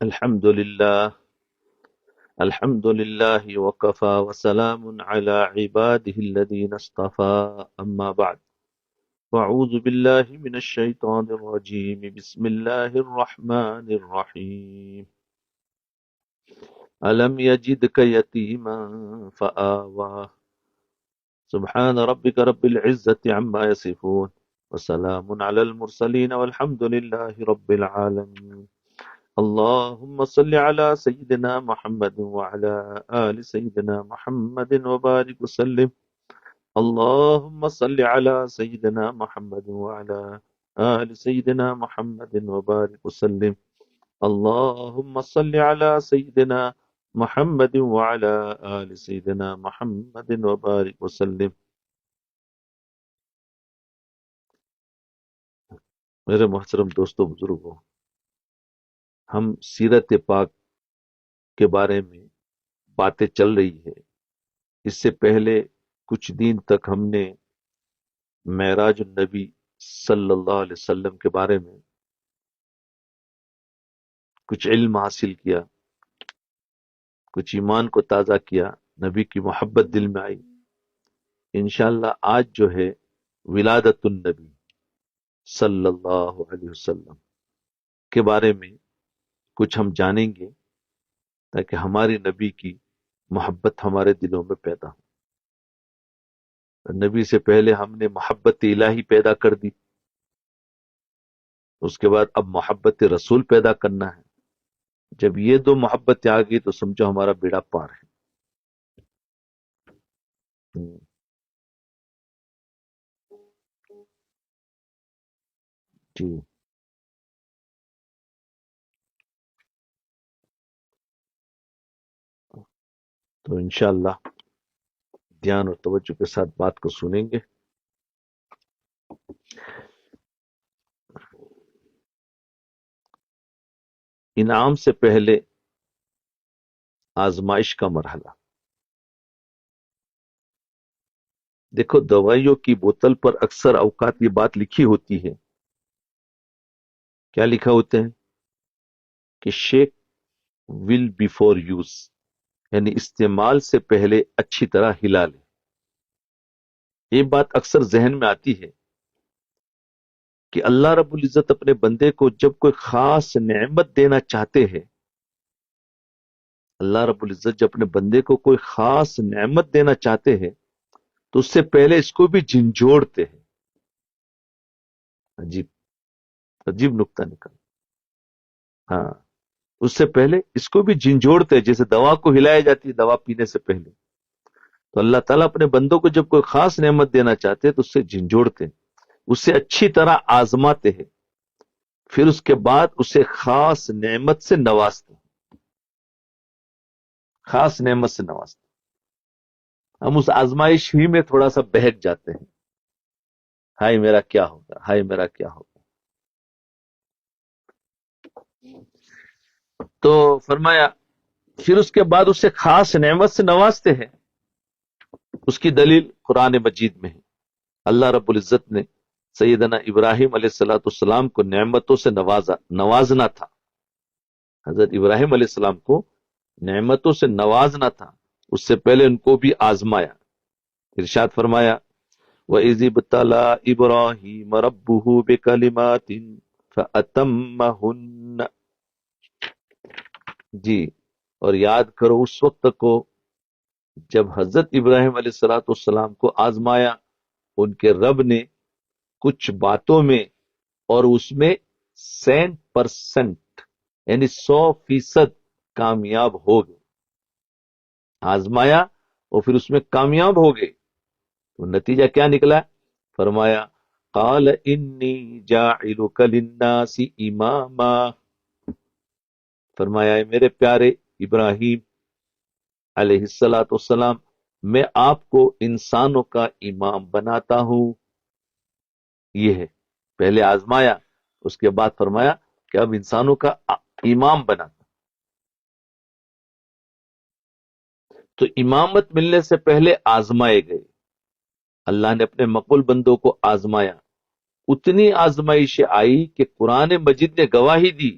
الحمد لله الحمد لله وكفى وسلام على عباده الذين اصطفى أما بعد فأعوذ بالله من الشيطان الرجيم بسم الله الرحمن الرحيم ألم يجدك يتيما فآوى سبحان ربك رب العزة عما يصفون وسلام على المرسلين والحمد لله رب العالمين اللهم صل على سيدنا محمد وعلى آل سيدنا محمد وبارك وسلم اللهم صل على سيدنا محمد وعلى آل سيدنا محمد وبارك وسلم اللهم صل على سيدنا محمد وعلى آل سيدنا محمد وبارك وسلم. میرے محترم دوستو بزرگوں، ہم سیرت پاک کے بارے میں باتیں چل رہی ہے. اس سے پہلے کچھ دن تک ہم نے معراج النبی صلی اللہ علیہ وسلم کے بارے میں کچھ علم حاصل کیا، کچھ ایمان کو تازہ کیا، نبی کی محبت دل میں آئی. انشاءاللہ آج جو ہے ولادت النبی صلی اللہ علیہ وسلم کے بارے میں کچھ ہم جانیں گے تاکہ ہماری نبی کی محبت ہمارے دلوں میں پیدا ہو. نبی سے پہلے ہم نے محبت الہی پیدا کر دی، اس کے بعد اب محبت رسول پیدا کرنا ہے. جب یہ دو محبتیں آ گئی تو سمجھو ہمارا بیڑا پار ہے. جی تو انشاءاللہ دھیان اور توجہ کے ساتھ بات کو سنیں گے. انعام سے پہلے آزمائش کا مرحلہ. دیکھو دوائیوں کی بوتل پر اکثر اوقات یہ بات لکھی ہوتی ہے. کیا لکھا ہوتا ہے کہ شیک ول بیفور یوز، یعنی استعمال سے پہلے اچھی طرح ہلا لے. یہ بات اکثر ذہن میں آتی ہے کہ اللہ رب العزت اپنے بندے کو جب کوئی خاص نعمت دینا چاہتے ہیں، اللہ رب العزت جب اپنے بندے کو کوئی خاص نعمت دینا چاہتے ہیں تو اس سے پہلے اس کو بھی جھنجھوڑتے ہیں. عجیب عجیب نکتہ نکل. ہاں، اس سے پہلے اس کو بھی جھنجھوڑتے ہیں، جیسے دوا کو ہلایا جاتی ہے دوا پینے سے پہلے. تو اللہ تعالیٰ اپنے بندوں کو جب کوئی خاص نعمت دینا چاہتے ہیں تو اس سے جھنجھوڑتے ہیں، اس سے اچھی طرح آزماتے ہیں، پھر اس کے بعد اسے خاص نعمت سے نوازتے ہیں. خاص نعمت سے نوازتے ہیں. ہم اس آزمائش ہی میں تھوڑا سا بہک جاتے ہیں، ہائے میرا کیا ہوگا، ہائے میرا کیا ہوگا. تو فرمایا پھر اس کے بعد اسے خاص نعمت سے نوازتے ہیں. اس کی دلیل قرآن مجید میں ہے. اللہ رب العزت نے سیدنا ابراہیم علیہ الصلوۃ والسلام کو نعمتوں سے نوازنا تھا. حضرت ابراہیم علیہ السلام کو نعمتوں سے نوازنا تھا، اس سے پہلے ان کو بھی آزمایا. ارشاد فرمایا وَإِذِ ابْتَلَىٰ إِبْرَاهِيمَ رَبُّهُ بِكَلِمَاتٍ فَأَتَمَّهُنَّ. جی، اور یاد کرو اس وقت کو جب حضرت ابراہیم علیہ الصلوۃ والسلام کو آزمایا ان کے رب نے کچھ باتوں میں، اور اس میں 100% یعنی 100% کامیاب ہو گئے. آزمایا اور پھر اس میں کامیاب ہو گئے تو نتیجہ کیا نکلا؟ فرمایا قال انی جاعلک للناس اماما. فرمایا اے میرے پیارے ابراہیم علیہ الصلوۃ والسلام، میں آپ کو انسانوں کا امام بناتا ہوں. یہ ہے، پہلے آزمایا، اس کے بعد فرمایا کہ اب انسانوں کا امام بناتا. تو امامت ملنے سے پہلے آزمائے گئے. اللہ نے اپنے مقبول بندوں کو آزمایا. اتنی آزمائش آئی کہ قرآن مجید نے گواہی دی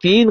3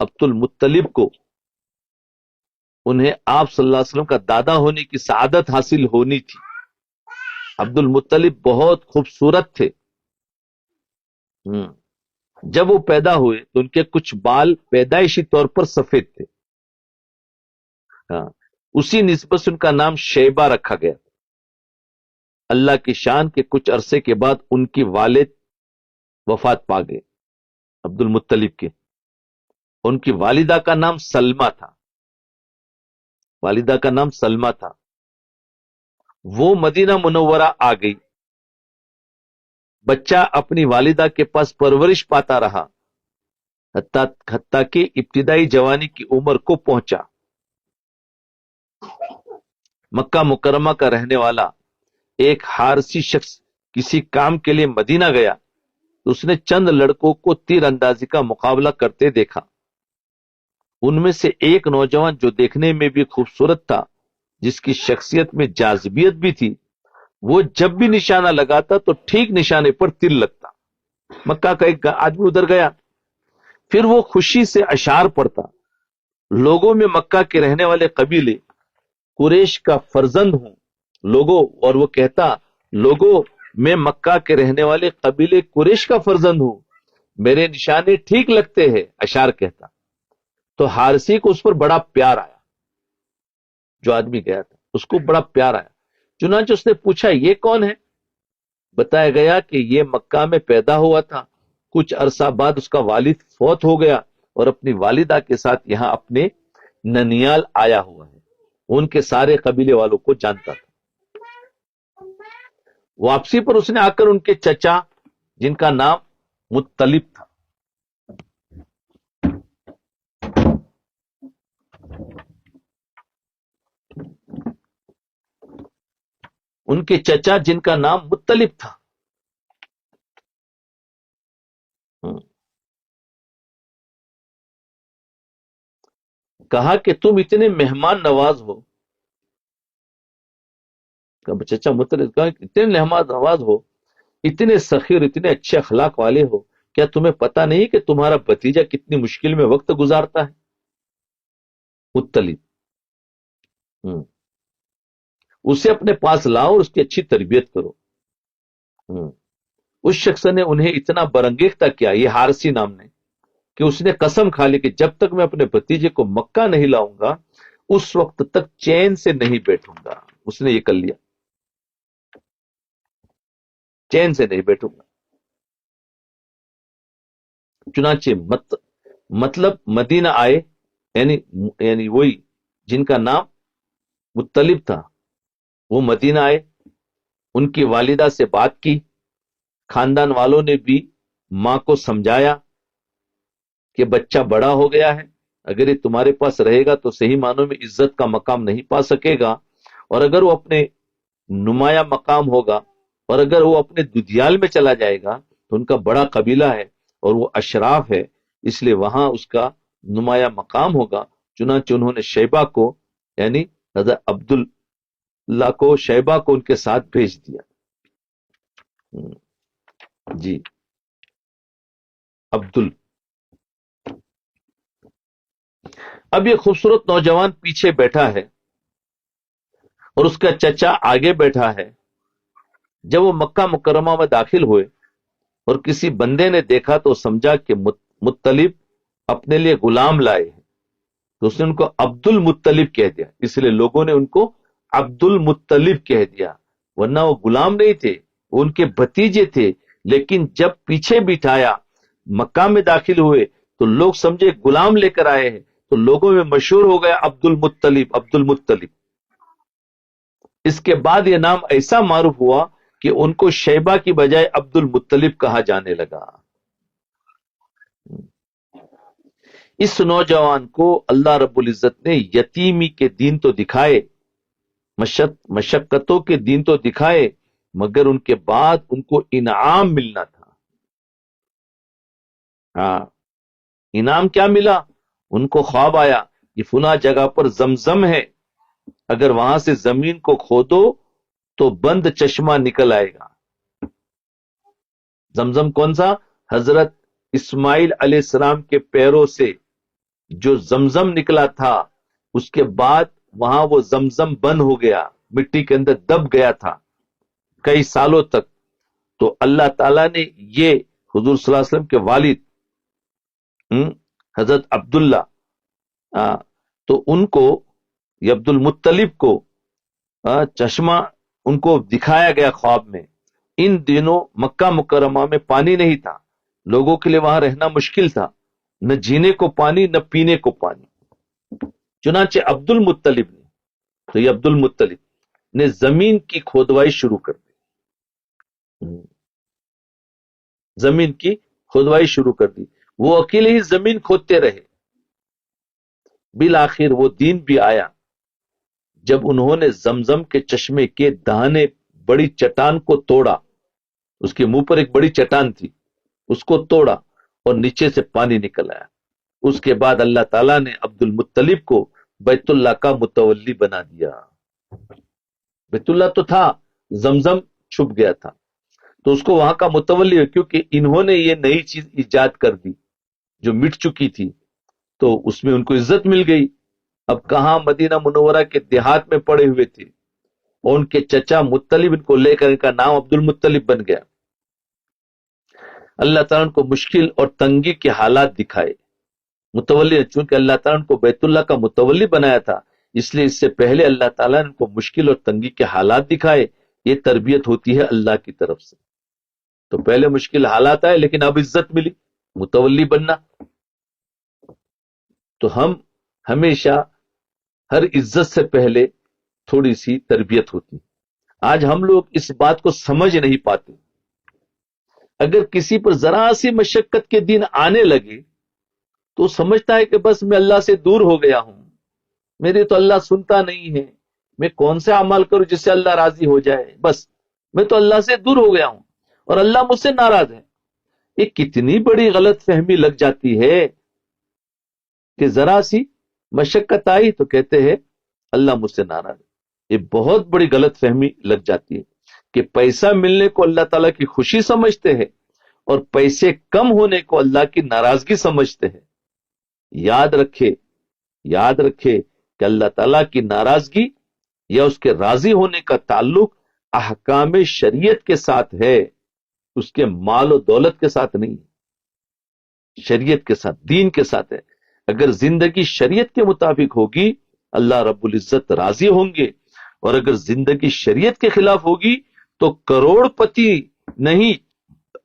عبد المطلب کو انہیں آپ صلی اللہ علیہ وسلم کا دادا ہونے کی سعادت حاصل ہونی تھی. عبد المطلب بہت خوبصورت تھے. جب وہ پیدا ہوئے تو ان کے کچھ بال پیدائشی طور پر سفید تھے. اسی نسبت سے ان کا نام شیبہ رکھا گیا. اللہ کی شان کے کچھ عرصے کے بعد ان کی والد وفات پا گئے عبد المطلب کے. ان کی والدہ کا نام سلمہ تھا. والدہ کا نام سلمہ تھا. وہ مدینہ منورہ آ گئی. بچہ اپنی والدہ کے پاس پرورش پاتا رہا حتیٰ کہ ابتدائی جوانی کی عمر کو پہنچا. مکہ مکرمہ کا رہنے والا ایک حارسی شخص کسی کام کے لیے مدینہ گیا تو اس نے چند لڑکوں کو تیر اندازی کا مقابلہ کرتے دیکھا. ان میں سے ایک نوجوان جو دیکھنے میں بھی خوبصورت تھا، جس کی شخصیت میں جاذبیت بھی تھی، وہ جب بھی نشانہ لگاتا تو ٹھیک نشانے پر تیر لگتا. مکہ کا ایک آدمی ادھر گیا، پھر وہ خوشی سے اشعار پڑھتا. لوگوں میں مکہ کے رہنے والے قبیلے قریش کا فرزند ہوں اور وہ کہتا لوگوں میں مکہ کے رہنے والے قبیلے قریش کا فرزند ہوں، میرے نشانے ٹھیک لگتے ہیں، اشعار کہتا. تو حارسی کو اس پر بڑا پیار آیا. جو آدمی گیا تھا اس کو بڑا پیار آیا. چنانچہ اس نے پوچھا یہ کون ہے؟ بتایا گیا کہ یہ مکہ میں پیدا ہوا تھا. کچھ عرصہ بعد اس کا والد فوت ہو گیا اور اپنی والدہ کے ساتھ یہاں اپنے ننیال آیا ہوا ہے. ان کے سارے قبیلے والوں کو جانتا تھا. واپسی پر اس نے آ کر ان کے چچا جن کا نام مطلب تھا کہا کہ تم اتنے مہمان نواز ہو. چچا مطلب کہا اتنے مہمان نواز ہو، اتنے سخیر، اتنے اچھے اخلاق والے ہو، کیا تمہیں پتا نہیں کہ تمہارا بھتیجا کتنی مشکل میں وقت گزارتا ہے؟ مطلب اسے اپنے پاس لاؤ اور اس کی اچھی تربیت کرو. اس شخص نے انہیں اتنا برانگیختہ کیا، یہ حارسی نام نے، کہ اس نے قسم کھا لی کہ جب تک میں اپنے بھتیجے کو مکہ نہیں لاؤں گا اس وقت تک چین سے نہیں بیٹھوں گا. اس نے یہ کر لیا، چین سے نہیں بیٹھوں گا. چنانچہ مطلب مدینہ آئے، یعنی وہی جن کا نام مطلب تھا وہ مدینہ آئے. ان کی والدہ سے بات کی. خاندان والوں نے بھی ماں کو سمجھایا کہ بچہ بڑا ہو گیا ہے، اگر یہ تمہارے پاس رہے گا تو صحیح معنوں میں عزت کا مقام نہیں پا سکے گا، اور اگر وہ اپنے نمایاں مقام ہوگا اور اگر وہ اپنے ددیال میں چلا جائے گا تو ان کا بڑا قبیلہ ہے اور وہ اشراف ہے، اس لیے وہاں اس کا نمایاں مقام ہوگا. چنانچہ انہوں نے شیبہ کو یعنی حضرت عبداللہ کو شیبہ کو ان کے ساتھ بھیج دیا. جی اب یہ خوبصورت نوجوان پیچھے بیٹھا ہے اور اس کا چچا آگے بیٹھا ہے. جب وہ مکہ مکرمہ میں داخل ہوئے اور کسی بندے نے دیکھا تو سمجھا کہ مطلب اپنے لیے غلام لائے ہیں، تو اس نے ان کو عبد المطلب کہہ دیا. اس لیے لوگوں نے ان کو عبد المطلب کہہ دیا، ورنہ وہ غلام نہیں تھے، وہ ان کے بھتیجے تھے. لیکن جب پیچھے بٹھایا مکہ میں داخل ہوئے تو لوگ سمجھے غلام لے کر آئے ہیں، تو لوگوں میں مشہور ہو گیا عبد المطلب عبد المطلب. اس کے بعد یہ نام ایسا معروف ہوا کہ ان کو شیبہ کی بجائے عبد المطلب کہا جانے لگا. اس نوجوان کو اللہ رب العزت نے یتیمی کے دین تو دکھائے، مشقتوں کے دین تو دکھائے، مگر ان کے بعد ان کو انعام ملنا تھا. ہاں، انعام کیا ملا؟ ان کو خواب آیا کہ فلاں جگہ پر زمزم ہے، اگر وہاں سے زمین کو کھودو تو بند چشمہ نکل آئے گا. زمزم کون سا؟ حضرت اسماعیل علیہ السلام کے پیروں سے جو زمزم نکلا تھا اس کے بعد وہاں وہ زمزم بند ہو گیا، مٹی کے اندر دب گیا تھا کئی سالوں تک. تو اللہ تعالیٰ نے یہ حضور صلی اللہ علیہ وسلم کے والد حضرت عبداللہ، تو ان کو، یہ عبد المطلب کو چشمہ ان کو دکھایا گیا خواب میں. ان دنوں مکہ مکرمہ میں پانی نہیں تھا، لوگوں کے لیے وہاں رہنا مشکل تھا، نہ جینے کو پانی نہ پینے کو پانی. چنانچہ عبد المطلب نے، تو یہ عبد المطلب نے زمین کی کھودوائی شروع کر دی، زمین کی کھودوائی شروع کر دی. وہ اکیلے ہی زمین کھودتے رہے. بالآخر وہ دن بھی آیا جب انہوں نے زمزم کے چشمے کے دہانے بڑی چٹان کو توڑا، اس کے منہ پر ایک بڑی چٹان تھی، اس کو توڑا اور نیچے سے پانی نکل آیا. اس کے بعد اللہ تعالیٰ نے عبد المطلب کو بیت اللہ کا متولی بنا دیا. بیت اللہ تو تھا، زمزم چھپ گیا تھا، تو اس کو وہاں کا متولی ہے، کیونکہ انہوں نے یہ نئی چیز ایجاد کر دی جو مٹ چکی تھی، تو اس میں ان کو عزت مل گئی. اب کہاں مدینہ منورہ کے دیہات میں پڑے ہوئے تھے، اور ان کے چچا مطلب ان کو لے کر ان کا نام عبد المطلب بن گیا. اللہ تعالیٰ ان کو مشکل اور تنگی کے حالات دکھائے. متولی، چونکہ اللہ تعالیٰ ان کو بیت اللہ کا متولی بنایا تھا، اس لیے اس سے پہلے اللہ تعالیٰ نے ان کو مشکل اور تنگی کے حالات دکھائے. یہ تربیت ہوتی ہے اللہ کی طرف سے. تو پہلے مشکل حالات آئے، لیکن اب عزت ملی، متولی بننا. تو ہم ہمیشہ ہر عزت سے پہلے تھوڑی سی تربیت ہوتی. آج ہم لوگ اس بات کو سمجھ نہیں پاتے. اگر کسی پر ذرا سی مشقت کے دن آنے لگے تو سمجھتا ہے کہ بس میں اللہ سے دور ہو گیا ہوں، میرے تو اللہ سنتا نہیں ہے، میں کون سے عمل کروں جس سے اللہ راضی ہو جائے، بس میں تو اللہ سے دور ہو گیا ہوں اور اللہ مجھ سے ناراض ہے. یہ کتنی بڑی غلط فہمی لگ جاتی ہے کہ ذرا سی مشقت آئی تو کہتے ہیں اللہ مجھ سے ناراض ہے. یہ بہت بڑی غلط فہمی لگ جاتی ہے کہ پیسہ ملنے کو اللہ تعالیٰ کی خوشی سمجھتے ہیں اور پیسے کم ہونے کو اللہ کی ناراضگی سمجھتے ہیں. یاد رکھے کہ اللہ تعالیٰ کی ناراضگی یا اس کے راضی ہونے کا تعلق احکام شریعت کے ساتھ ہے، اس کے مال و دولت کے ساتھ نہیں، شریعت کے ساتھ، دین کے ساتھ ہے. اگر زندگی شریعت کے مطابق ہوگی اللہ رب العزت راضی ہوں گے، اور اگر زندگی شریعت کے خلاف ہوگی تو کروڑ پتی نہیں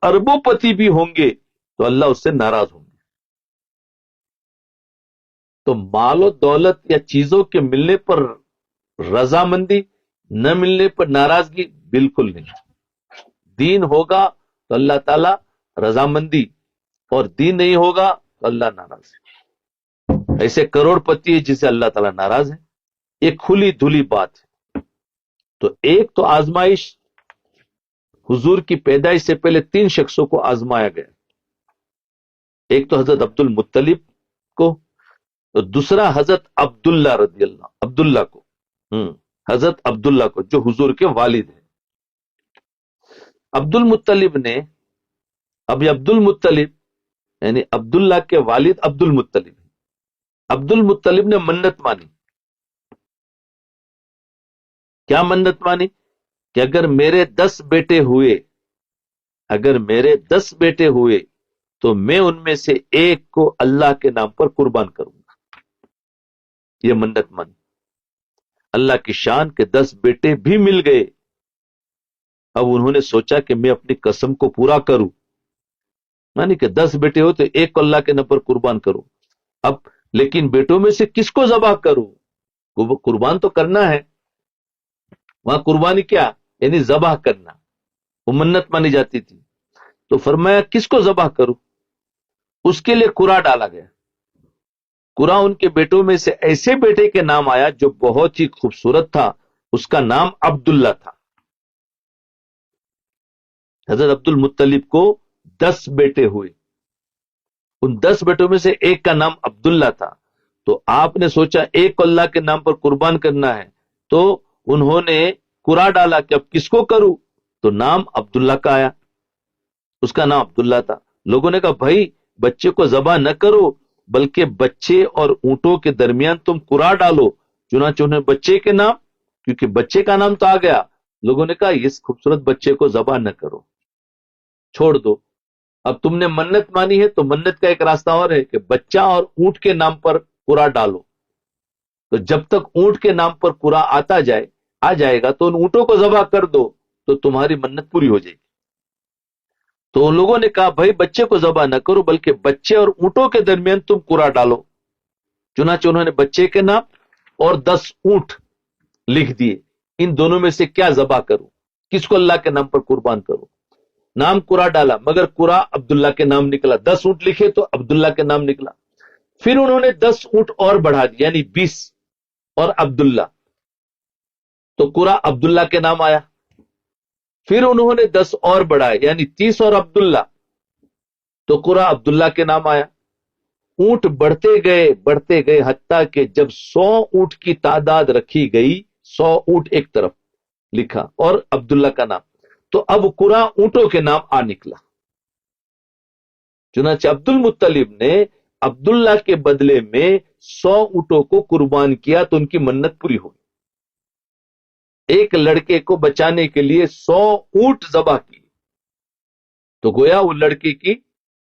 اربوں پتی بھی ہوں گے تو اللہ اس سے ناراض ہوں گے. تو مال و دولت یا چیزوں کے ملنے پر رضامندی، نہ ملنے پر ناراضگی بالکل نہیں. دین ہوگا تو اللہ تعالیٰ رضامندی، اور دین نہیں ہوگا تو اللہ ناراض ہے. ایسے کروڑ پتی ہے جسے اللہ تعالیٰ ناراض ہے. ایک کھلی دھلی بات ہے. تو ایک تو آزمائش، حضور کی پیدائش سے پہلے 3 شخصوں کو آزمایا گیا. ایک تو حضرت عبد المطلب کو، تو دوسرا حضرت عبداللہ رضی اللہ، عبداللہ کو، حضرت عبداللہ کو جو حضور کے والد ہیں. عبد المطلب نے، اب یہ عبد المطلب یعنی عبداللہ کے والد عبد المطلب، عبد المطلب نے منت مانی. کیا منت مانی؟ کہ اگر میرے 10 بیٹے ہوئے، اگر میرے 10 بیٹے ہوئے تو میں ان میں سے ایک کو اللہ کے نام پر قربان کروں گا. یہ منت مانی. اللہ کی شان کے 10 بیٹے بھی مل گئے. اب انہوں نے سوچا کہ میں اپنی قسم کو پورا کروں، یعنی کہ 10 بیٹے ہو تو ایک کو اللہ کے نام پر قربان کروں. اب لیکن بیٹوں میں سے کس کو ذبح کروں؟ قربان تو کرنا ہے. وہاں قربانی کیا یعنی ذبح کرنا، وہ منت مانی جاتی تھی. تو فرمایا کس کو ذبح کروں؟ اس کے لیے قرآن ڈالا گیا. قرآن ان کے بیٹوں میں سے ایسے بیٹے کے نام آیا جو بہت ہی خوبصورت تھا، اس کا نام عبداللہ تھا. حضرت عبد المطلب کو 10 بیٹے ہوئے، ان 10 بیٹوں میں سے ایک کا نام عبداللہ تھا. تو آپ نے سوچا ایک کو اللہ کے نام پر قربان کرنا ہے، تو انہوں نے قرآن ڈالا کہ اب کس کو کروں؟ تو نام عبداللہ کا آیا، اس کا نام عبداللہ تھا. لوگوں نے کہا بھائی بچے کو ذبح نہ کرو، بلکہ بچے اور اونٹوں کے درمیان تم قرا ڈالو. چنانچہ انہیں بچے کے نام، کیونکہ بچے کا نام تو آ گیا، لوگوں نے کہا اس خوبصورت بچے کو ذبح نہ کرو، چھوڑ دو. اب تم نے منت مانی ہے تو منت کا ایک راستہ اور ہے کہ بچہ اور اونٹ کے نام پر قرا ڈالو. تو جب تک اونٹ کے نام پر قرا آ جائے گا تو ان اونٹوں کو ذبح کر دو تو تمہاری منت پوری ہو جائے گی. تو ان لوگوں نے کہا بھائی بچے کو ذبح نہ کرو، بلکہ بچے اور اونٹوں کے درمیان تم قرا ڈالو. چنانچہ انہوں نے بچے کے نام اور 10 اونٹ لکھ دیے. ان دونوں میں سے کیا ذبح کروں، کس کو اللہ کے نام پر قربان کروں؟ نام قرا ڈالا، مگر قرا عبداللہ کے نام نکلا. 10 اونٹ لکھے تو عبداللہ کے نام نکلا. پھر انہوں نے 10 اونٹ اور بڑھا دی، یعنی 20 اور عبداللہ، تو قرا عبداللہ کے نام آیا. پھر انہوں نے 10 اور بڑھائے، یعنی 30 اور عبداللہ، تو قرا عبداللہ کے نام آیا. اونٹ بڑھتے گئے حتیٰ کہ جب 100 اونٹ کی تعداد رکھی گئی، 100 اونٹ ایک طرف لکھا اور عبداللہ کا نام، تو اب قرا اونٹوں کے نام آ نکلا. چنانچہ عبد المطلب نے عبداللہ کے بدلے میں 100 اونٹوں کو قربان کیا تو ان کی منت پوری ہوئی. ایک لڑکے کو بچانے کے لیے 100 اونٹ ذبح کی تو گویا وہ لڑکے کی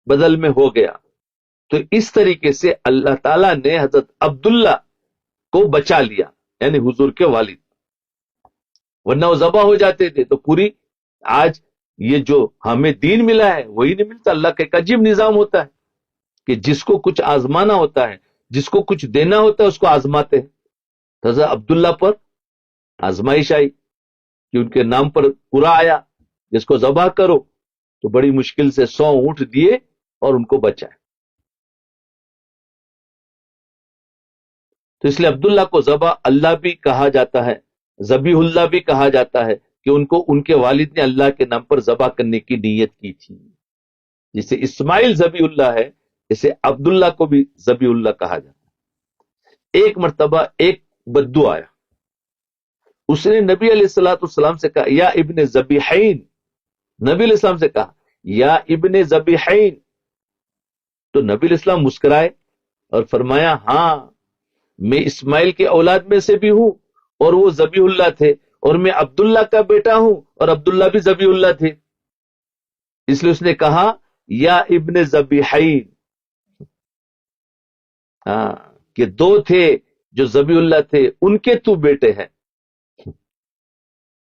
بدل میں ہو گیا. تو اس طریقے سے اللہ تعالیٰ نے حضرت عبداللہ کو بچا لیا، یعنی حضور کے والد، ورنہ وہ ذبح ہو جاتے تھے. تو پوری آج یہ جو ہمیں دین ملا ہے وہی نہیں ملتا. اللہ کا ایک عجیب نظام ہوتا ہے کہ جس کو کچھ آزمانا ہوتا ہے، جس کو کچھ دینا ہوتا ہے اس کو آزماتے ہیں. حضرت عبداللہ پر آزمائش آئی کہ ان کے نام پر قرا آیا، جس کو ذبح کرو، تو بڑی مشکل سے 100 اونٹ دیے اور ان کو بچائے. تو اس لیے عبداللہ کو ذبح اللہ بھی کہا جاتا ہے، ذبیح اللہ بھی کہا جاتا ہے کہ ان کو ان کے والد نے اللہ کے نام پر ذبح کرنے کی نیت کی تھی. جسے اسماعیل ذبیح اللہ ہے، اسے عبداللہ کو بھی ذبیح اللہ کہا جاتا ہے. ایک مرتبہ ایک بدو آیا، اس نے نبی علیہ الصلوۃ والسلام سے کہا یا ابن ذبیحین. نبی علیہ السلام سے کہا یا ابن ذبیحین. تو نبی علیہ السلام مسکرائے اور فرمایا ہاں میں اسماعیل کے اولاد میں سے بھی ہوں اور وہ ذبیح اللہ تھے، اور میں عبداللہ کا بیٹا ہوں اور عبداللہ بھی ذبیح اللہ تھے. اس لیے اس نے کہا یا ابن ذبیحین، ہاں کہ 2 تھے جو ذبیح اللہ تھے، ان کے تو بیٹے ہیں.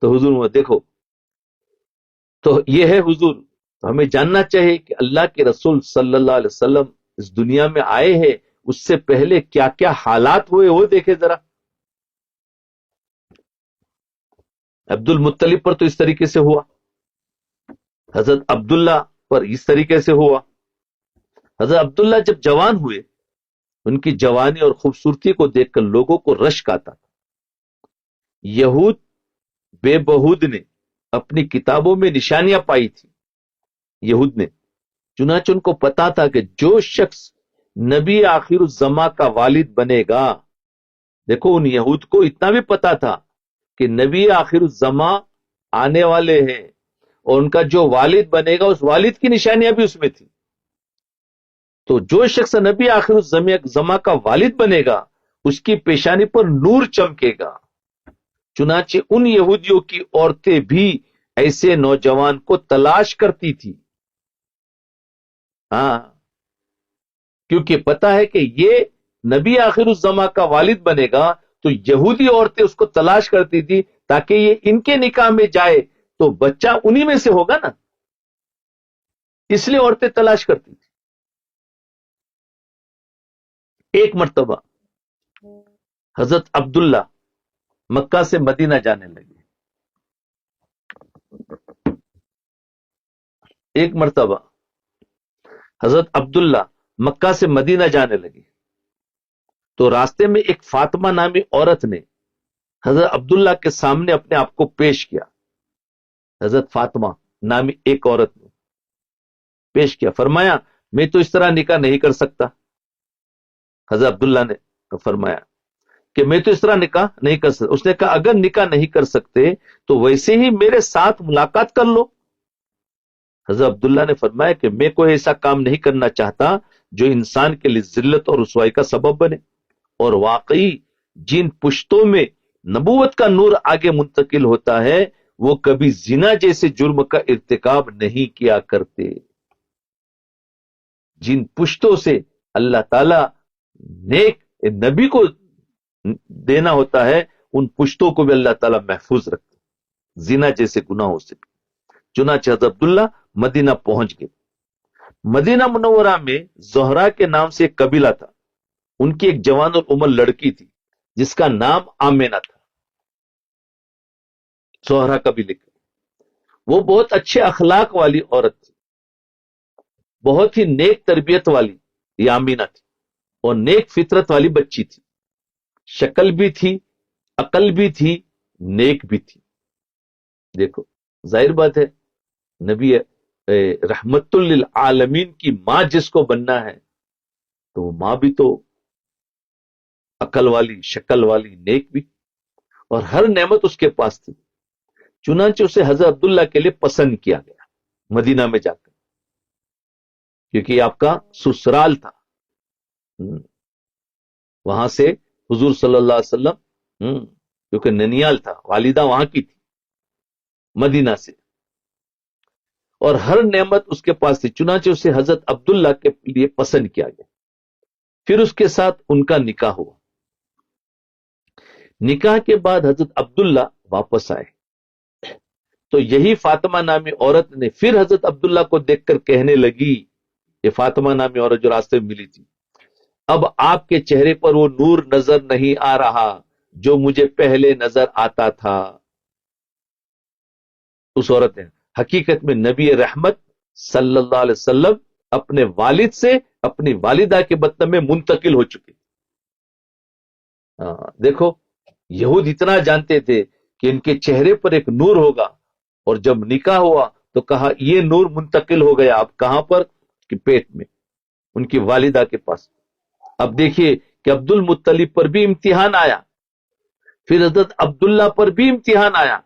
تو حضور دیکھو، تو یہ ہے حضور. ہمیں جاننا چاہیے کہ اللہ کے رسول صلی اللہ علیہ وسلم اس دنیا میں آئے ہیں، اس سے پہلے کیا کیا حالات ہوئے وہ دیکھے ذرا. عبد المطلب پر تو اس طریقے سے ہوا، حضرت عبداللہ پر اس طریقے سے ہوا. حضرت عبداللہ جب جوان ہوئے، ان کی جوانی اور خوبصورتی کو دیکھ کر لوگوں کو رشک آتا تھا. یہود بے بہود نے اپنی کتابوں میں نشانیاں پائی تھی یہود نے، چنانچہ ان کو پتا تھا کہ جو شخص نبی آخر الزماں کا والد بنے گا، دیکھو ان یہود کو اتنا بھی پتا تھا کہ نبی آخر الزماں آنے والے ہیں، اور ان کا جو والد بنے گا اس والد کی نشانیاں بھی اس میں تھی. تو جو شخص نبی آخر الزماں کا والد بنے گا اس کی پیشانی پر نور چمکے گا. چنانچہ ان یہودیوں کی عورتیں بھی ایسے نوجوان کو تلاش کرتی تھی، ہاں، کیونکہ پتا ہے کہ یہ نبی آخر الزماں کا والد بنے گا. تو یہودی عورتیں اس کو تلاش کرتی تھی تاکہ یہ ان کے نکاح میں جائے تو بچہ انہی میں سے ہوگا نا، اس لیے عورتیں تلاش کرتی تھی. ایک مرتبہ حضرت عبداللہ مکہ سے مدینہ جانے لگے. ایک مرتبہ حضرت عبداللہ مکہ سے مدینہ جانے لگے تو راستے میں ایک فاطمہ نامی عورت نے حضرت عبداللہ کے سامنے اپنے آپ کو پیش کیا. حضرت فاطمہ نامی ایک عورت نے پیش کیا، فرمایا میں تو اس طرح نکاح نہیں کر سکتا. حضرت عبداللہ نے فرمایا کہ میں تو اس طرح نکاح نہیں کر سکتا. اس نے کہا اگر نکاح نہیں کر سکتے تو ویسے ہی میرے ساتھ ملاقات کر لو. حضرت عبداللہ نے فرمایا کہ میں کوئی ایسا کام نہیں کرنا چاہتا جو انسان کے لیے ذلت اور رسوائی کا سبب بنے، اور واقعی جن پشتوں میں نبوت کا نور آگے منتقل ہوتا ہے وہ کبھی زنا جیسے جرم کا ارتکاب نہیں کیا کرتے۔ جن پشتوں سے اللہ تعالی نیک نبی کو دینا ہوتا ہے ان پشتوں کو بھی اللہ تعالیٰ محفوظ رکھتے زنا جیسے گناہوں سے۔ چنانچہ حضرت عبداللہ مدینہ پہنچ گئے۔ مدینہ منورہ میں زہرا کے نام سے ایک قبیلہ تھا، ان کی ایک جوان العمر لڑکی تھی جس کا نام آمینہ تھا، زہرا قبیلے کی۔ وہ بہت اچھے اخلاق والی عورت تھی، بہت ہی نیک تربیت والی یہ آمینہ تھی، اور نیک فطرت والی بچی تھی، شکل بھی تھی، عقل بھی تھی، نیک بھی تھی۔ دیکھو ظاہر بات ہے نبی رحمت للعالمین کی ماں جس کو بننا ہے تو وہ ماں بھی تو عقل والی، شکل والی، نیک بھی، اور ہر نعمت اس کے پاس تھی۔ چنانچہ اسے حضرت عبداللہ کے لیے پسند کیا گیا مدینہ میں جا کر، کیونکہ یہ آپ کا سسرال تھا، وہاں سے حضور صلی اللہ علیہ وسلم کیونکہ ننیال تھا، والدہ وہاں کی تھی مدینہ سے، اور ہر نعمت اس کے پاس تھی۔ چنانچہ اسے حضرت عبداللہ کے لیے پسند کیا گیا، پھر اس کے ساتھ ان کا نکاح ہوا۔ نکاح کے بعد حضرت عبداللہ واپس آئے تو یہی فاطمہ نامی عورت نے پھر حضرت عبداللہ کو دیکھ کر کہنے لگی، یہ فاطمہ نامی عورت جو راستے میں ملی تھی، اب آپ کے چہرے پر وہ نور نظر نہیں آ رہا جو مجھے پہلے نظر آتا تھا۔ اس عورت نے حقیقت میں نبی رحمت صلی اللہ علیہ وسلم اپنے والد سے اپنی والدہ کے بدن میں منتقل ہو چکے۔ دیکھو یہود اتنا جانتے تھے کہ ان کے چہرے پر ایک نور ہوگا، اور جب نکاح ہوا تو کہا یہ نور منتقل ہو گیا، اب کہاں پر؟ کہ پیٹ میں، ان کی والدہ کے پاس۔ اب دیکھیے کہ عبد المطلب پر بھی امتحان آیا، پھر حضرت عبداللہ پر بھی امتحان آیا۔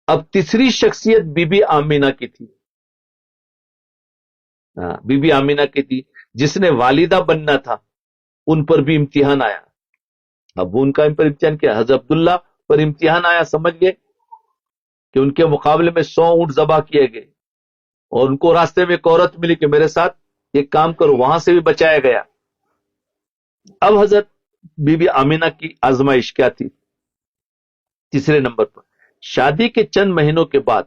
اب تیسری شخصیت بی بی آمینہ کی تھی، بی بی آمینہ کی تھی جس نے والدہ بننا تھا، ان پر بھی امتحان آیا۔ اب ان کا ان پر امتحان کیا؟ حضرت عبداللہ پر امتحان آیا، سمجھ گئے کہ ان کے مقابلے میں 100 اونٹ ذبح کیے گئے، اور ان کو راستے میں ایک عورت ملی کہ میرے ساتھ ایک کام کرو، وہاں سے بھی بچایا گیا۔ اب حضرت بی بی آمینہ کی آزمائش کیا تھی؟ تیسرے نمبر پر شادی کے چند مہینوں کے بعد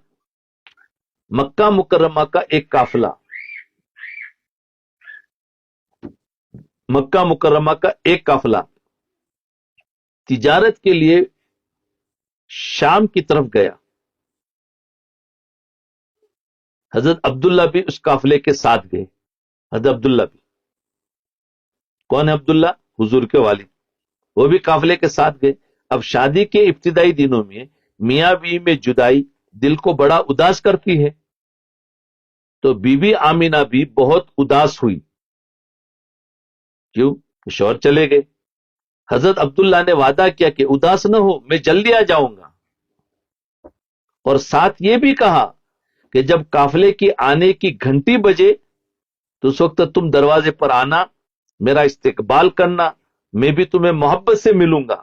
مکہ مکرمہ کا ایک قافلہ، مکہ مکرمہ کا ایک قافلہ تجارت کے لیے شام کی طرف گیا۔ حضرت عبداللہ بھی اس قافلے کے ساتھ گئے۔ حضرت عبداللہ بھی، کون ہے عبداللہ؟ حضور کے والد، وہ بھی قافلے کے ساتھ گئے۔ اب شادی کے ابتدائی دنوں میں میاں بیوی میں جدائی دل کو بڑا اداس کرتی ہے، تو بی بی آمینہ بھی بہت اداس ہوئی۔ کیوں؟ شوہر چلے گئے۔ حضرت عبداللہ نے وعدہ کیا کہ اداس نہ ہو، میں جلدی آ جاؤں گا، اور ساتھ یہ بھی کہا کہ جب قافلے کی آنے کی گھنٹی بجے تو اس وقت تم دروازے پر آنا، میرا استقبال کرنا، میں بھی تمہیں محبت سے ملوں گا۔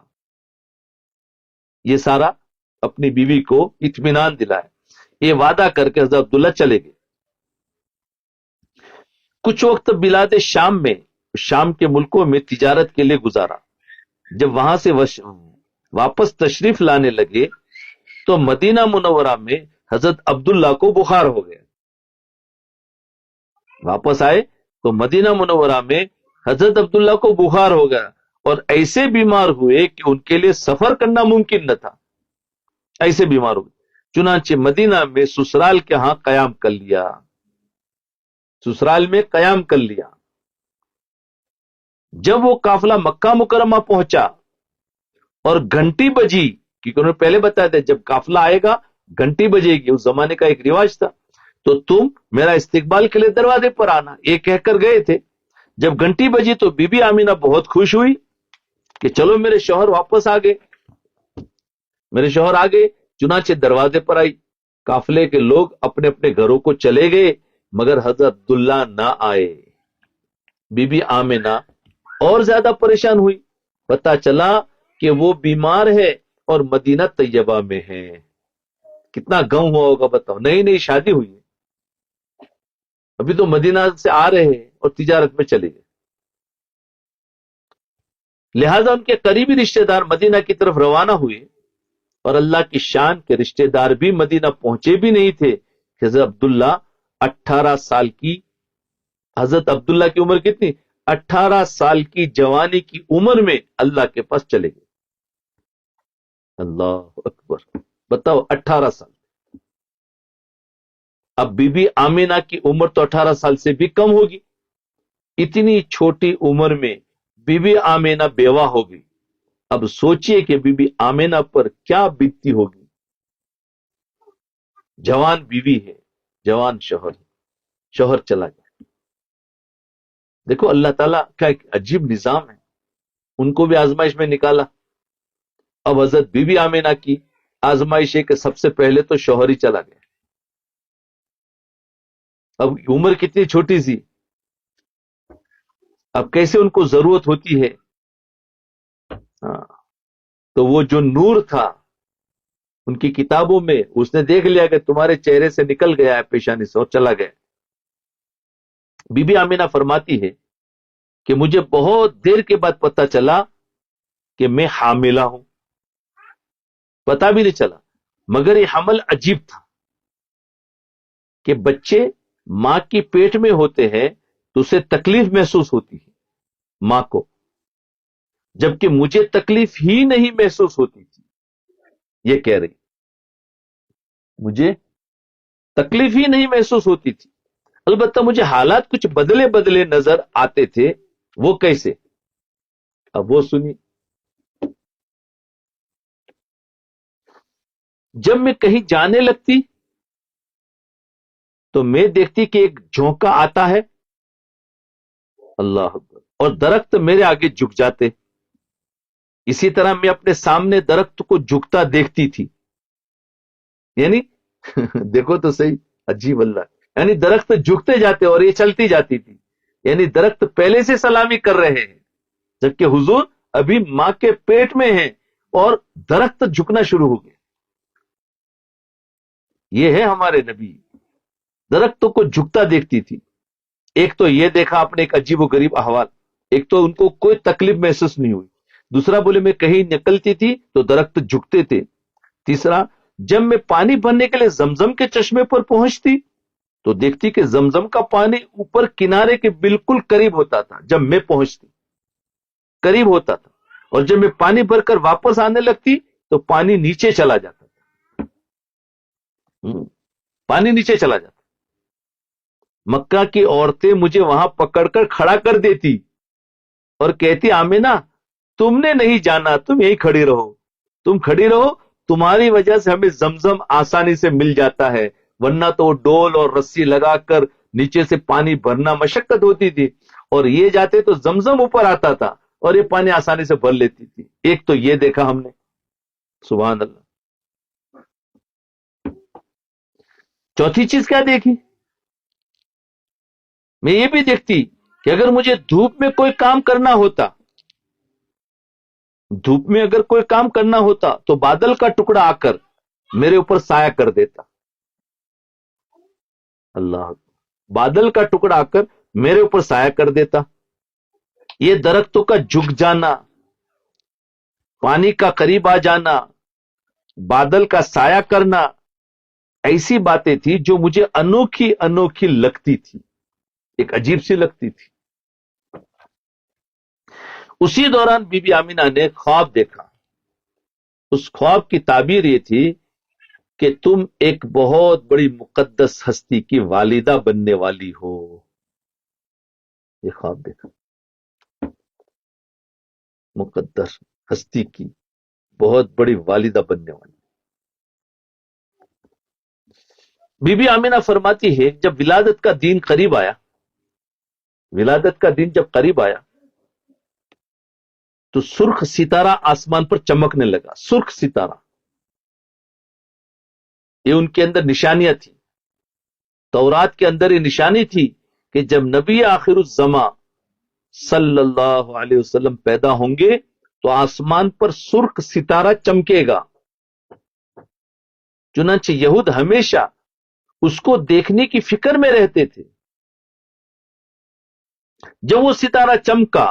یہ سارا اپنی بیوی کو اطمینان دلایا، یہ وعدہ کر کے حضرت عبداللہ چلے گئے۔ کچھ وقت بلاد شام میں، شام کے ملکوں میں تجارت کے لیے گزارا۔ جب وہاں سے واپس تشریف لانے لگے تو مدینہ منورہ میں حضرت عبداللہ کو بخار ہو گیا۔ واپس آئے تو مدینہ منورہ میں حضرت عبداللہ کو بخار ہو گیا، اور ایسے بیمار ہوئے کہ ان کے لیے سفر کرنا ممکن نہ تھا، ایسے بیمار ہوئے۔ چنانچہ مدینہ میں سسرال کے ہاں قیام کر لیا، سسرال میں قیام کر لیا۔ جب وہ قافلہ مکہ مکرمہ پہنچا اور گھنٹی بجی، کیونکہ انہوں نے پہلے بتایا تھا جب قافلہ آئے گا گھنٹی بجے گی، اس زمانے کا ایک رواج تھا، تو تم میرا استقبال کے لیے دروازے پر آنا، یہ کہہ کر گئے تھے۔ جب گھنٹی بجی تو بی بی آمینہ بہت خوش ہوئی کہ چلو میرے شوہر واپس آ گئے، میرے شوہر آ گئے۔ چنانچہ دروازے پر آئی، قافلے کے لوگ اپنے اپنے گھروں کو چلے گئے، مگر حضرت عبداللہ نہ آئے۔ بی بی آمنہ اور زیادہ پریشان ہوئی. پتا چلا کہ وہ بیمار ہے اور مدینہ طیبہ میں ہے. کتنا غم ہوا ہوگا بتاؤ. نئی نئی شادی ہوئی ہے, ابھی تو مدینہ سے آ رہے ہیں اور تجارت میں چلے گئے. لہذا ان کے قریبی رشتہ دار مدینہ کی طرف روانہ ہوئے, اور اللہ کی شان کے رشتہ دار بھی مدینہ پہنچے بھی نہیں تھے کہ حضرت عبداللہ 18 سال کی, حضرت عبداللہ کی عمر کتنی, 18 سال کی جوانی کی عمر میں اللہ کے پاس چلے گئے. اللہ اکبر. بتاؤ 18 سال. اب بی بی آمینہ کی عمر تو 18 سال سے بھی کم ہوگی. اتنی چھوٹی عمر میں بی بی آمینہ بیوہ ہو گئی. اب سوچئے کہ بی بی آمینہ پر کیا بیتتی ہوگی. جوان بیوی ہے, جوان شوہر ہے, شوہر چلا گیا. دیکھو اللہ تعالیٰ کا ایک عجیب نظام ہے, ان کو بھی آزمائش میں نکالا. اب حضرت بی بی آمینہ کی آزمائش ہے کہ سب سے پہلے تو شوہر ہی چلا گیا. اب عمر کتنی چھوٹی سی, اب کیسے ان کو ضرورت ہوتی ہے. ہاں, تو وہ جو نور تھا ان کی کتابوں میں, اس نے دیکھ لیا کہ تمہارے چہرے سے نکل گیا ہے پیشانی سے, اور چلا گیا. بی بی آمینہ فرماتی ہے کہ مجھے بہت دیر کے بعد پتا چلا کہ میں حاملہ ہوں. پتا بھی نہیں چلا, مگر یہ حمل عجیب تھا کہ بچے ماں کی پیٹ میں ہوتے ہیں تو اسے تکلیف محسوس ہوتی ہے ماں کو, جبکہ مجھے تکلیف ہی نہیں محسوس ہوتی تھی. یہ کہہ رہی مجھے تکلیف ہی نہیں محسوس ہوتی تھی, البتہ مجھے حالات کچھ بدلے بدلے نظر آتے تھے. وہ کیسے, اب وہ سنی. جب میں کہیں جانے لگتی تو میں دیکھتی کہ ایک جھونکا آتا ہے, اللہ اکبر, اور درخت میرے آگے جھک جاتے. اسی طرح میں اپنے سامنے درخت کو جھکتا دیکھتی تھی. یعنی دیکھو تو صحیح, عجیب اللہ, یعنی درخت جھکتے جاتے اور یہ چلتی جاتی تھی. یعنی درخت پہلے سے سلامی کر رہے ہیں, جبکہ حضور ابھی ماں کے پیٹ میں ہیں اور درخت جھکنا شروع ہو گیا. یہ ہے ہمارے نبی, درختوں کو جھکتا دیکھتی تھی. ایک تو یہ دیکھا آپ نے ایک عجیب و غریب احوال, ایک تو ان کو کوئی تکلیف محسوس نہیں ہوئی, دوسرا بولے میں کہیں نکلتی تھی تو درخت جھکتے تھے, تیسرا جب میں پانی بھرنے کے لیے زمزم کے چشمے پر پہنچتی تو دیکھتی کہ زمزم کا پانی اوپر کنارے کے بالکل قریب ہوتا تھا. جب میں پہنچتی قریب ہوتا تھا, اور جب میں پانی بھر کر واپس آنے لگتی تو پانی نیچے چلا جاتا تھا. پانی نیچے چلا جاتا. مکہ کی عورتیں مجھے وہاں پکڑ کر کھڑا کر دیتی اور کہتی آمینہ تم نے نہیں جانا, تم یہیں کھڑی رہو, تم کھڑی رہو, تمہاری وجہ سے ہمیں زمزم آسانی سے مل جاتا ہے, ورنہ تو ڈول اور رسی لگا کر نیچے سے پانی بھرنا مشقت ہوتی تھی, اور یہ جاتے تو زمزم اوپر آتا تھا اور یہ پانی آسانی سے بھر لیتی تھی. ایک تو یہ دیکھا ہم نے, سبحان اللہ. چوتھی چیز کیا دیکھی, میں یہ بھی دیکھتی کہ اگر مجھے دھوپ میں کوئی کام کرنا ہوتا, دھوپ میں اگر کوئی کام کرنا ہوتا تو بادل کا ٹکڑا آ کر میرے اوپر سایہ کر دیتا. اللہ, بادل کا ٹکڑا آ کر میرے اوپر سایہ کر دیتا. یہ درختوں کا جھک جانا, پانی کا قریب آ جانا, بادل کا سایہ کرنا, ایسی باتیں تھی جو مجھے انوکھی انوکھی لگتی تھی, ایک عجیب سی لگتی تھی. اسی دوران بی بی آمینہ نے خواب دیکھا. اس خواب کی تعبیر یہ تھی کہ تم ایک بہت بڑی مقدس ہستی کی والدہ بننے والی ہو. یہ خواب دیکھا, مقدس ہستی کی بہت بڑی والدہ بننے والی. بی بی آمینہ فرماتی ہے جب ولادت کا دن قریب آیا, ولادت کا دن جب قریب آیا تو سرخ ستارہ آسمان پر چمکنے لگا. سرخ ستارہ, یہ ان کے اندر نشانیاں تھی. تورات کے اندر یہ نشانی تھی کہ جب نبی آخر الزماں صلی اللہ علیہ وسلم پیدا ہوں گے تو آسمان پر سرخ ستارہ چمکے گا. چنانچہ یہود ہمیشہ اس کو دیکھنے کی فکر میں رہتے تھے. جب وہ ستارہ چمکا،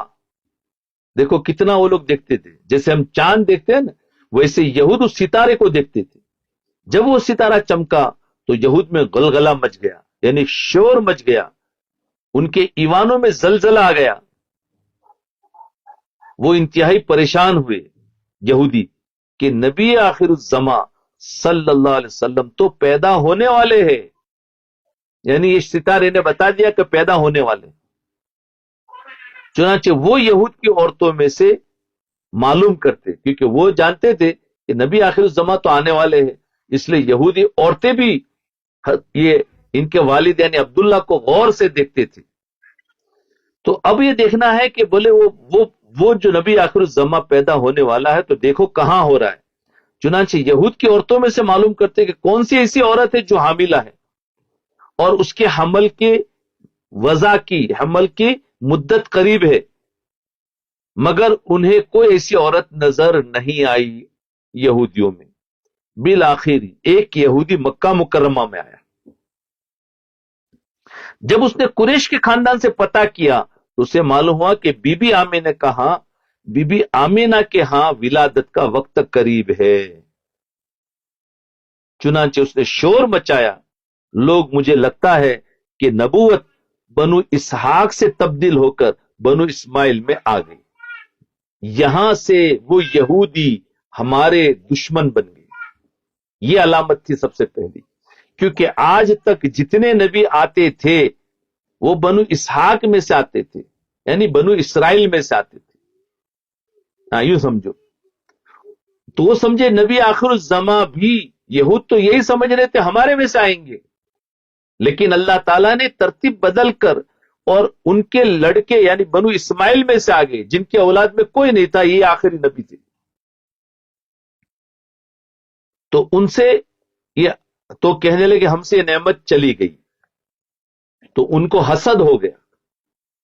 دیکھو کتنا وہ لوگ دیکھتے تھے، جیسے ہم چاند دیکھتے ہیں نا، ویسے یہود اس ستارے کو دیکھتے تھے. جب وہ ستارہ چمکا تو یہود میں غلغلہ مچ گیا، یعنی شور مچ گیا، ان کے ایوانوں میں زلزلہ آ گیا. وہ انتہائی پریشان ہوئے یہودی کہ نبی آخر الزماں صلی اللہ علیہ وسلم تو پیدا ہونے والے ہیں، یعنی یہ ستارے نے بتا دیا کہ پیدا ہونے والے. چنانچہ وہ یہود کی عورتوں میں سے معلوم کرتے، کیونکہ وہ جانتے تھے کہ نبی آخر الزماں تو آنے والے ہیں، اس لیے یہودی عورتیں بھی یہ ان کے والد یعنی عبداللہ کو غور سے دیکھتے تھے. تو اب یہ دیکھنا ہے کہ بولے وہ جو نبی آخر الزماں پیدا ہونے والا ہے تو دیکھو کہاں ہو رہا ہے. چنانچہ یہود کی عورتوں میں سے معلوم کرتے کہ کون سی ایسی عورت ہے جو حاملہ ہے اور اس کے حمل کے وضع کی حمل کی مدت قریب ہے، مگر انہیں کوئی ایسی عورت نظر نہیں آئی یہودیوں میں. بالآخر ایک یہودی مکہ مکرمہ میں آیا. جب اس نے قریش کے خاندان سے پتہ کیا تو اسے معلوم ہوا کہ بی بی آمینہ کے ہاں ولادت کا وقت قریب ہے. چنانچہ اس نے شور مچایا، لوگ مجھے لگتا ہے کہ نبوت بنو اسحاق سے تبدیل ہو کر بنو اسماعیل میں آ گئی. یہاں سے وہ یہودی ہمارے دشمن بن گئے. یہ علامت تھی سب سے پہلی، کیونکہ آج تک جتنے نبی آتے تھے وہ بنو اسحاق میں سے آتے تھے، یعنی بنو اسرائیل میں سے آتے تھے. یوں سمجھو. تو وہ سمجھے نبی آخر الزماں بھی یہود تو یہی سمجھ رہے تھے ہمارے میں سے آئیں گے، لیکن اللہ تعالیٰ نے ترتیب بدل کر اور ان کے لڑکے یعنی بنو اسماعیل میں سے آگے، جن کی اولاد میں کوئی نہیں تھا، یہ آخری نبی تھے. تو ان سے یہ تو کہنے لگے ہم سے یہ نعمت چلی گئی، تو ان کو حسد ہو گیا.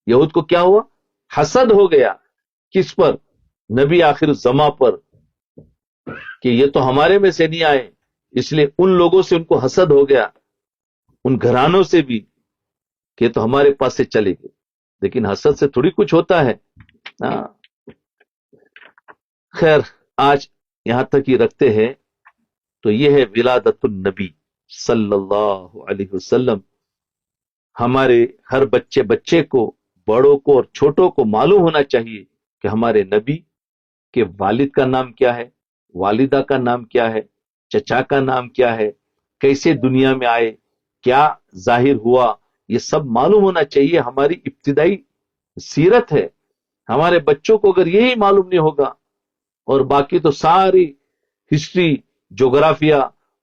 یہود کو کیا ہوا؟ حسد ہو گیا. کس پر؟ نبی آخر الزماں پر، کہ یہ تو ہمارے میں سے نہیں آئے. اس لیے ان لوگوں سے ان کو حسد ہو گیا، ان گھرانوں سے بھی، کہ تو ہمارے پاس سے چلے گئے. لیکن حسد سے تھوڑی کچھ ہوتا ہے. خیر آج یہاں تک ہی رکھتے ہیں. تو یہ ہے ولادت النبی صلی اللہ علیہ وسلم. ہمارے ہر بچے کو، بڑوں کو اور چھوٹوں کو معلوم ہونا چاہیے کہ ہمارے نبی کے والد کا نام کیا ہے، والدہ کا نام کیا ہے، چچا کا نام کیا ہے، کیسے دنیا میں آئے، کیا ظاہر ہوا، یہ سب معلوم ہونا چاہیے. ہماری ابتدائی سیرت ہے. ہمارے بچوں کو اگر یہی معلوم نہیں ہوگا اور باقی تو ساری ہسٹری، جغرافیہ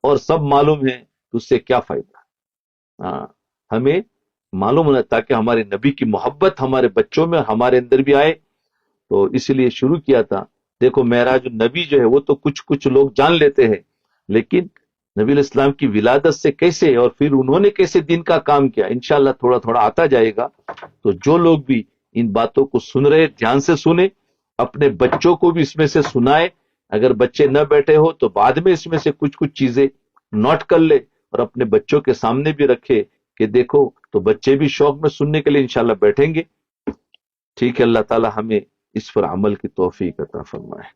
اور سب معلوم ہے تو اس سے کیا فائدہ. ہمیں معلوم ہونا تاکہ ہمارے نبی کی محبت ہمارے بچوں میں ہمارے اندر بھی آئے. تو اس لیے شروع کیا تھا. دیکھو معراج النبی جو ہے وہ تو کچھ لوگ جان لیتے ہیں، لیکن نبی علیہ السلام کی ولادت سے کیسے اور پھر انہوں نے کیسے دین کا کام کیا، انشاءاللہ تھوڑا تھوڑا آتا جائے گا. تو جو لوگ بھی ان باتوں کو سن رہے دھیان سے سنیں، اپنے بچوں کو بھی اس میں سے سنائے. اگر بچے نہ بیٹھے ہو تو بعد میں اس میں سے کچھ چیزیں نوٹ کر لے اور اپنے بچوں کے سامنے بھی رکھے کہ دیکھو، تو بچے بھی شوق میں سننے کے لیے انشاءاللہ بیٹھیں گے. ٹھیک ہے، اللہ تعالی ہمیں اس پر عمل کی توفیق عطا فرمائے.